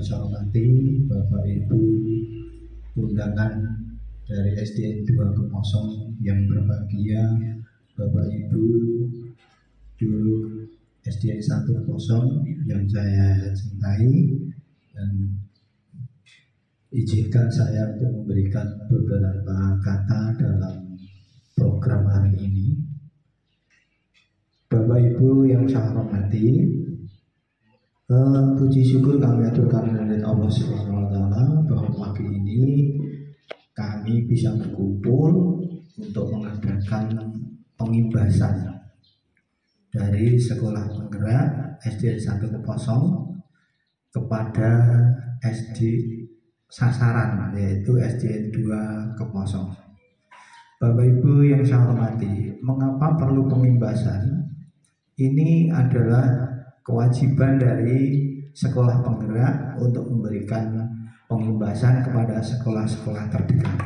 saya hormati Bapak Ibu undangan dari SDN 2 Kemosong yang berbahagia, Bapak Ibu guru SDN 1 Kemosong yang saya cintai, dan izinkan saya untuk memberikan beberapa kata dalam program hari ini. Bapak Ibu yang saya hormati, puji syukur kami aturkan kepada Allah Subhanahu wa Ta'ala bahwa pagi ini kami bisa berkumpul untuk mengadakan pengimbasan dari Sekolah Penggerak SDN 1 Kemosong kepada SD sasaran, yaitu SDN 2 Kemosong. Bapak Ibu yang saya hormati, mengapa perlu pengimbasan? Ini adalah kewajiban dari Sekolah Penggerak untuk memberikan pengimbasan kepada sekolah-sekolah terdekat.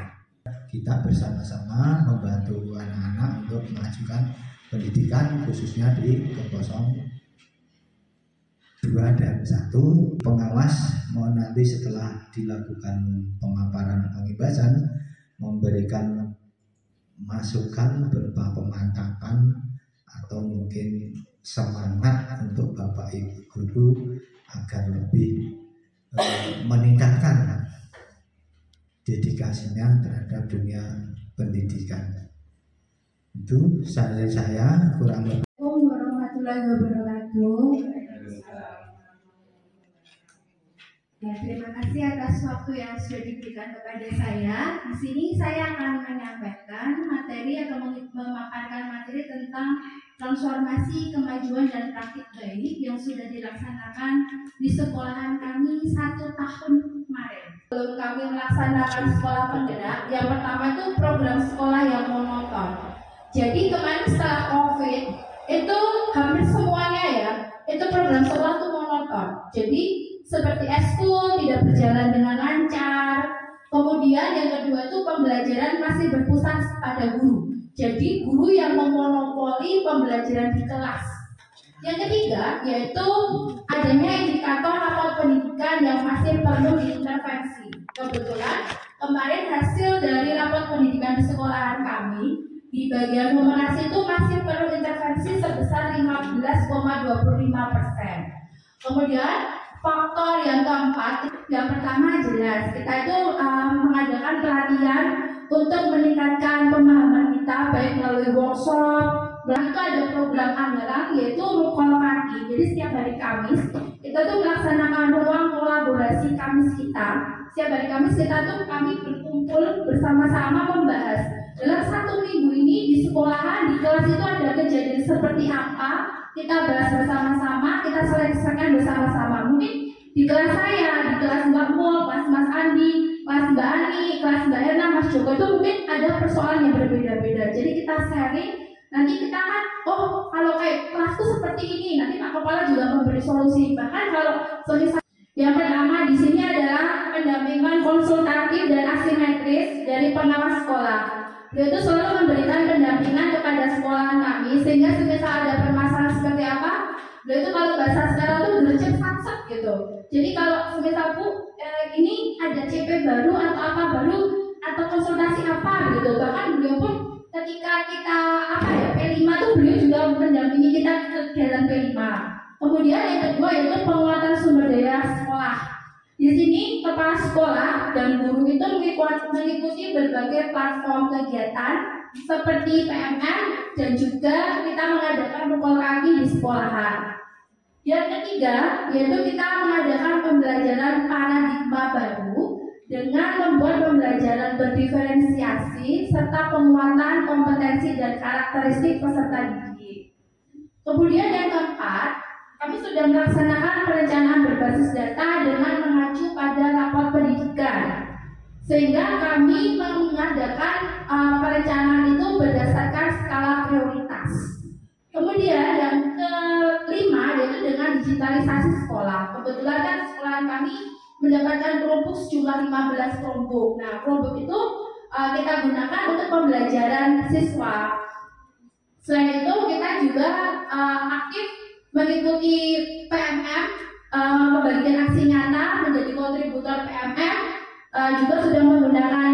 Kita bersama-sama membantu anak-anak untuk mengajukan pendidikan, khususnya di Kemosong 2 dan 1. Pengawas mohon nanti setelah dilakukan pemaparan pengimbasan memberikan masukan berupa pemantapan atau mungkin semangat untuk Bapak Ibu guru agar lebih meningkatkan dedikasinya terhadap dunia pendidikan. Itu saya kurang lebih. Assalamualaikum warahmatullahi wabarakatuh. Ya, terima kasih atas waktu yang sudah diberikan kepada saya. Di sini saya akan menyampaikan materi atau memaparkan materi tentang transformasi, kemajuan dan praktik baik yang sudah dilaksanakan di sekolahan kami 1 tahun kemarin. Sebelum kami melaksanakan sekolah penggerak, yang pertama itu program sekolah yang monoton. Jadi kemarin setelah COVID itu hampir semuanya ya, itu program sekolah itu monoton. Jadi seperti eskul tidak berjalan dengan lancar. Kemudian yang kedua itu pembelajaran masih berpusat pada guru. Jadi guru yang memonopoli pembelajaran di kelas. Yang ketiga yaitu adanya indikator rapor pendidikan yang masih perlu diintervensi. Kebetulan kemarin hasil dari rapor pendidikan di sekolahan kami di bagian numerasi itu masih perlu intervensi sebesar 15,25%. Kemudian faktor yang keempat, yang pertama jelas kita itu mengadakan pelatihan untuk meningkatkan pemahaman kita baik melalui workshop. Dan itu ada program andalan yaitu Rukol Kaki. Jadi setiap hari Kamis kita tuh melaksanakan ruang kolaborasi Kamis kita. Setiap hari Kamis kita tuh kami berkumpul bersama-sama membahas dalam 1 minggu ini di sekolahan, di kelas itu ada kejadian seperti apa, kita bahas bersama-sama, kita selesaikan bersama-sama. Mungkin di kelas saya, di kelas Mbak Mul, kelas Mas Andi, kelas Mbak Ani, kelas Mbak Erna, Mas Joko itu mungkin ada persoalan yang berbeda-beda. Jadi kita sharing, nanti kita kan, oh kalau kayak kelasku seperti ini, nanti Pak Kepala juga memberi solusi. Bahkan kalau solusi yang pertama di sini adalah pendampingan konsultatif dan asimetris dari pengawas sekolah. Beliau itu selalu memberikan pendampingan kepada sekolahan kami sehingga semisal ada permasalahan seperti apa, beliau itu kalau bahasa sekarang itu gercep satset gitu. Jadi kalau semisal Bu ini ada CP baru atau apa baru atau konsultasi apa gitu, bahkan beliau pun ketika kita P5 tuh beliau juga mendampingi kita ke jalan P5. Kemudian yang kedua yaitu penguatan sumber daya sekolah. Di sini kepala sekolah dan guru itu mengikuti berbagai platform kegiatan seperti PMM dan juga kita mengadakan Rukol Kaki di sekolahan. Yang ketiga yaitu kita mengadakan pembelajaran paradigma baru dengan membuat pembelajaran berdiferensiasi serta penguatan kompetensi dan karakteristik peserta didik. Kemudian yang keempat, kami sudah melaksanakan perencanaan berbasis data dengan mengacu pada rapor pendidikan, sehingga kami mengadakan perencanaan itu berdasarkan skala prioritas. Kemudian yang kelima yaitu dengan digitalisasi sekolah. Kebetulan kan sekolah kami mendapatkan Chromebook sejumlah 15 Chromebook. Nah, Chromebook itu kita gunakan untuk pembelajaran siswa. Selain itu kita juga aktif mengikuti PMM, pembagian aksi nyata menjadi PMM juga sudah menggunakan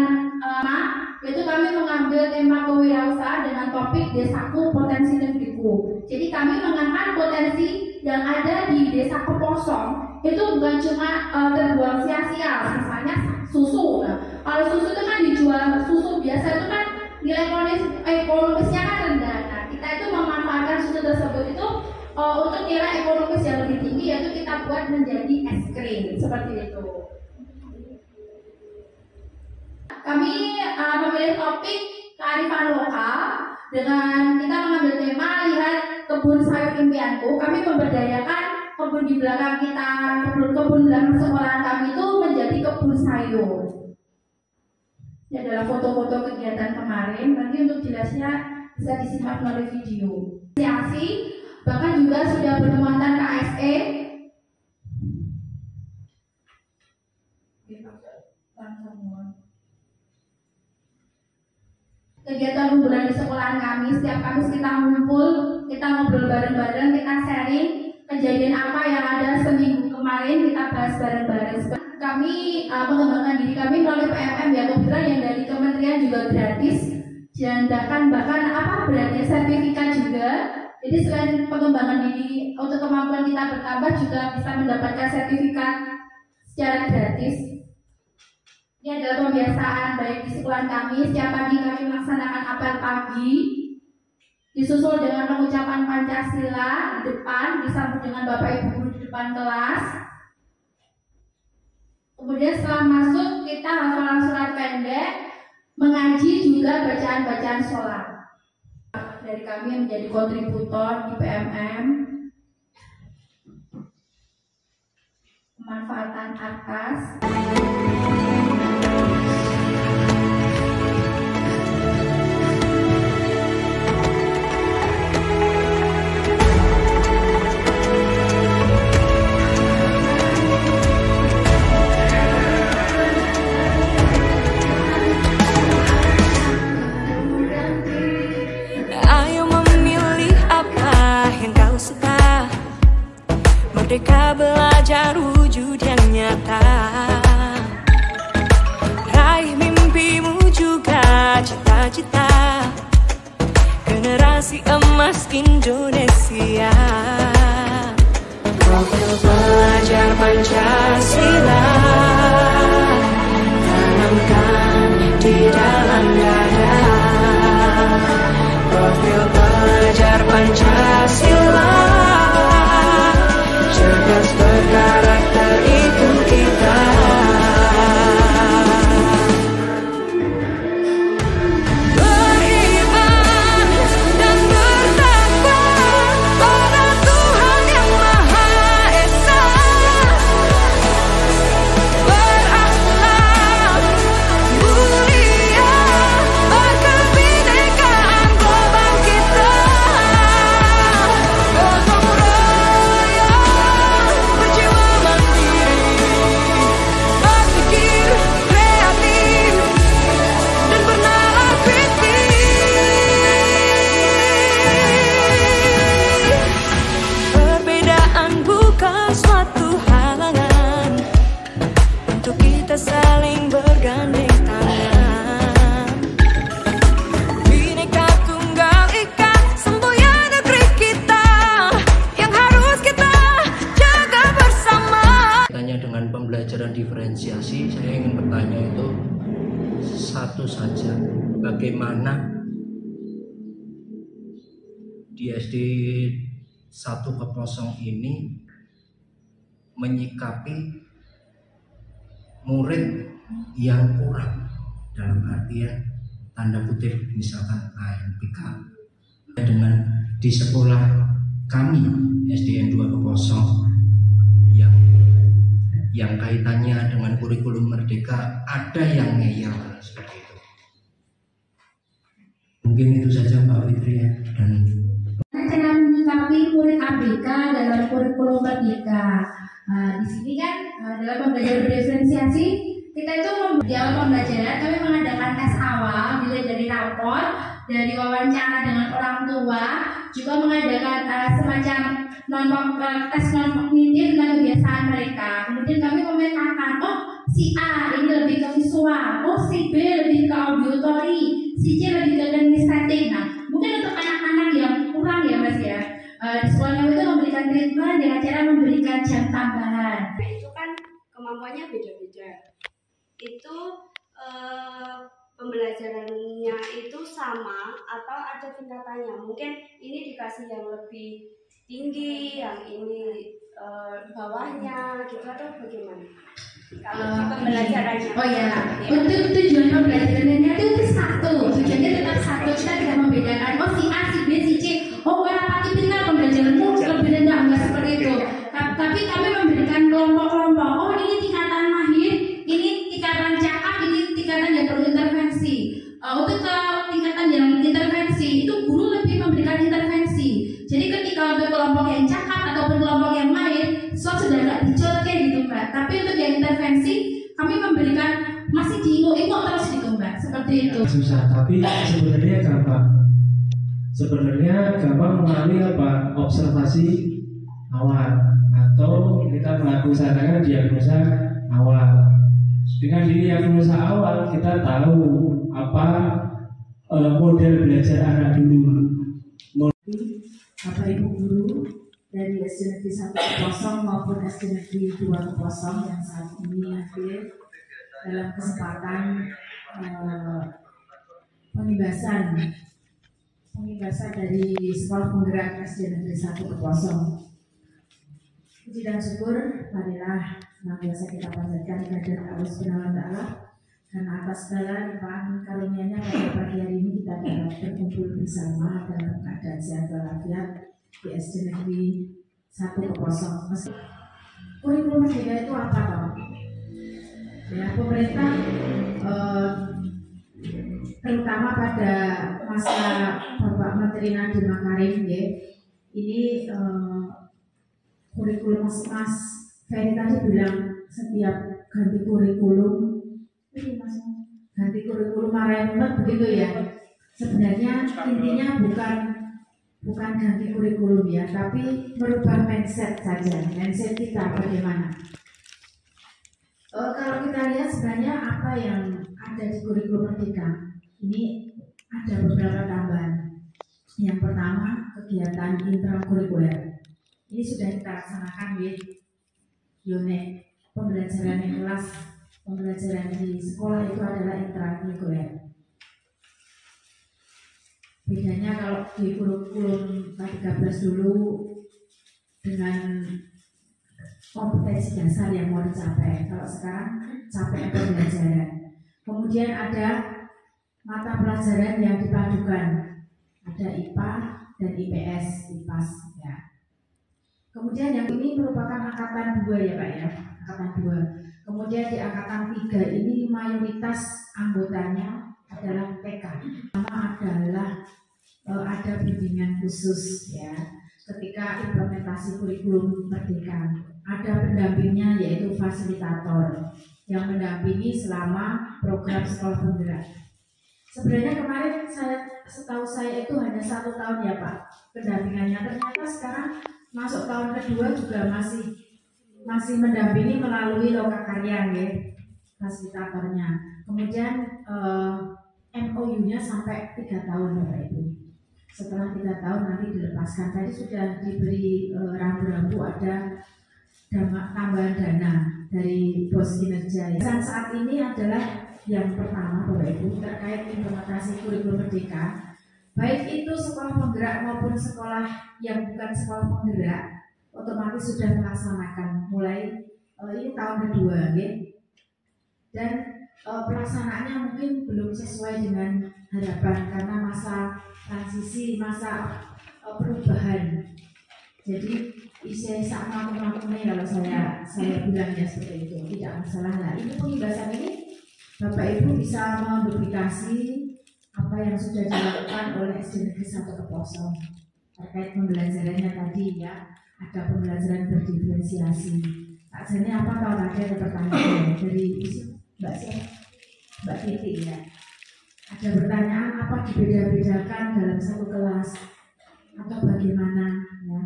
yaitu kami mengambil tema kewirausahaan dengan topik Desaku Potensi Negeriku. Jadi kami mengangkat potensi yang ada di desa Keposong itu bukan cuma terbuang sia-sia, misalnya susu. Nah, kalau susu itu kan dijual, susu biasa itu kan nilai ekonomisnya kan rendah. Nah, kita itu memanfaatkan susu tersebut itu untuk nilai ekonomis yang lebih tinggi, yaitu kita buat menjadi es krim seperti itu. Kami memilih topik kearifan lokal dengan kita mengambil tema lihat kebun sayur impianku. Kami memberdayakan kebun di belakang kita, kebun belakang sekolah kami itu menjadi kebun sayur. Ini adalah foto-foto kegiatan kemarin. Nanti untuk jelasnya bisa disimak melalui video. Bahkan juga sudah bertemuan KSE. Kegiatan kumpulan di sekolahan kami, setiap Kamis kita ngumpul, kita ngobrol bareng-bareng, kita sharing kejadian apa yang ada seminggu kemarin, kita bahas bareng-bareng. Kami mengembangkan diri kami melalui PMM ya, kebetulan yang dari kementerian juga gratis dan bahkan berarti sertifikat juga. Jadi selain pengembangan diri untuk kemampuan kita bertambah, juga bisa mendapatkan sertifikat secara gratis. Ini adalah pembiasaan baik di sekolah kami. Setiap pagi kami melaksanakan apel pagi, disusul dengan pengucapan Pancasila di depan, disambut dengan Bapak Ibu guru di depan kelas. Kemudian setelah masuk kita hafalan surat pendek, mengaji juga bacaan-bacaan sholat. Dari kami yang menjadi kontributor di PMM, pemanfaatan atas. Merdeka belajar wujud yang nyata. Raih mimpimu juga cita-cita. Generasi emas Indonesia. Profil pelajar Pancasila tanamkan di dalam dada. Profil pelajar Pancasila cerdas berkarakter itu kita. Beriman dan bertakwa pada Tuhan yang Maha Esa. Berakhlak mulia, berkebinekaan global kita. Gotong royong, berjiwa mandiri, berpikir kreatif dan bernalar kritis. Perbedaan bukan suatu halangan untuk kita saling bergandeng tangan. Bhinneka Tunggal Ika, semboyan negeri kita yang harus kita jaga bersama. Tanya dengan pembelajaran diferensiasi, saya ingin bertanya itu satu saja, bagaimana di SD 1 Keposong ini menyikapi murid yang kurang, dalam artian tanda kutip misalkan AMPK, dengan di sekolah kami SDN 2 Keposong yang kaitannya dengan kurikulum merdeka ada yang ngeyel seperti itu. Mungkin itu saja Mbak Fitri ya. Dan cara menyikapi murid ABK dalam kurikulum merdeka. Di sini kan dalam pembelajaran diferensiasi kita itu di awal pembelajaran kami mengadakan tes awal dilihat dari rapor dari wawancara dengan orang tua, juga mengadakan semacam tes non kognitif tentang kebiasaan mereka. Kemudian kami memetakan, oh si A ini lebih ke visual, oh si B lebih ke auditory, si C lebih ke kinestetik. Nah, mungkin untuk anak-anak yang kurang ya Mas ya, di sekolahnya itu memberikan treatment dengan cara memberikan jam tambahan. Itu kan kemampuannya beda-beda. Itu pembelajarannya itu sama atau ada tingkatannya. Mungkin ini dikasih yang lebih tinggi, yang ini bawahnya gitu, atau bagaimana? Kalau pembelajarannya. Oh ya, untuk tujuan pembelajarannya itu satu, tujuannya tetap satu. Kita tidak membedakan, oh si A, si B, si C. Oh orang pati pintar pembelajaranmu lebih rendah, enggak seperti itu. Tapi kami memberikan kelompok-kelompok. Oh ini tingkatan mahir, ini tingkatan cakap, ini tingkatan yang perlu intervensi. Untuk ke tingkatan yang intervensi itu guru lebih memberikan intervensi. Jadi ketika untuk kelompok yang cakap ataupun kelompok yang mahir, sudah nggak dicolke gitu Mbak. Tapi untuk yang intervensi kami memberikan masih diingu-ingu terus gitu Mbak. Seperti itu. Susah, tapi sebenarnya gampang. Sebenarnya gampang melalui apa? Observasi awal atau kita melakukan diagnosa awal. Dengan diagnosa awal kita tahu apa model belajar anak dulu. Bapak Ibu guru dari SD Negeri 1 maupun SD Negeri 2 yang saat ini hadir dalam kesempatan pembebasan dari Sekolah Penggerak SD Negeri 1 Puji dan syukur marilah senantiasa kita panjatkan kehadirat Allah Subhanahu wa taala, karena atas segala limpahan karunia-Nya pada pagi hari ini kita dapat berkumpul bersama dalam keadaan sehat walafiat di SD Negeri 1 Kurikulum Merdeka itu apa toh? Ya, pemerintah terutama pada masa Bapak Menteri Nadiem Makarim ya, ini kurikulum Mas Ferry tadi bilang setiap ganti kurikulum marempet begitu ya. Sebenarnya intinya bukan ganti kurikulum ya, tapi merubah mindset saja. Mindset kita bagaimana? Kalau kita lihat sebenarnya apa yang ada di kurikulum Merdeka ini ada beberapa tambahan. Yang pertama, kegiatan intrakurikuler. Ini sudah kita laksanakan di Yonek. Pembelajaran di kelas, pembelajaran di sekolah itu adalah intrakurikuler. Bedanya kalau di kurikulum K13 dulu dengan kompetensi dasar yang mau dicapai. Kalau sekarang capaian pembelajaran. Kemudian ada mata pelajaran yang dipadukan. Ada IPA dan IPS, IPAS ya. Kemudian yang ini merupakan angkatan 2 ya Pak ya, angkatan 2. Kemudian di angkatan 3 ini mayoritas anggotanya adalah TK. Pertama adalah ada bimbingan khusus ya ketika implementasi kurikulum Merdeka. Ada pendampingnya yaitu fasilitator yang mendampingi selama program sekolah penggerak. Sebenarnya kemarin setahu saya itu hanya 1 tahun ya Pak pendampingannya. Ternyata sekarang masuk tahun kedua juga masih mendampingi melalui lokakarya ya, fasilitatornya. Kemudian MOU-nya sampai 3 tahun Bapak Ibu. Setelah 3 tahun nanti dilepaskan. Tadi sudah diberi rambu-rambu ada tambahan dana dari pos kinerja. Dan saat ini adalah yang pertama Bapak Ibu terkait implementasi kurikulum Merdeka. Baik itu sekolah penggerak maupun sekolah yang bukan sekolah penggerak otomatis sudah melaksanakan mulai ini tahun kedua ya. Dan pelaksanaannya mungkin belum sesuai dengan harapan karena masa transisi, masa perubahan. Jadi isi sama teman-teman kalau saya bilang ya seperti itu tidak masalah lah. Ini pembahasan ini Bapak Ibu bisa menduplikasi apa yang sudah dilakukan oleh SD Negeri 1 terkait pembelajarannya tadi ya. Ada pembelajaran berdiferensiasi. Tak jadinya apa kalau tadi ada pertanyaan dari Mbak Titi ya. Ada pertanyaan apa dibeda-bedakan dalam satu kelas atau bagaimana ya.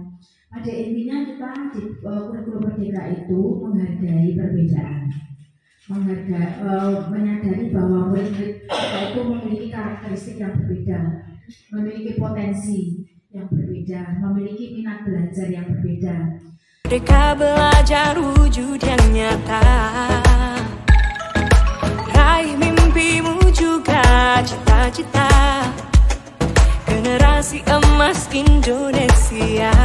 Pada intinya kita di kurikulum Merdeka itu menghargai perbedaan, menyadari bahwa murid-murid kita itu memiliki karakteristik yang berbeda, memiliki potensi yang berbeda, memiliki minat belajar yang berbeda. Merdeka belajar wujud yang nyata, raih mimpimu juga cita-cita, generasi emas Indonesia.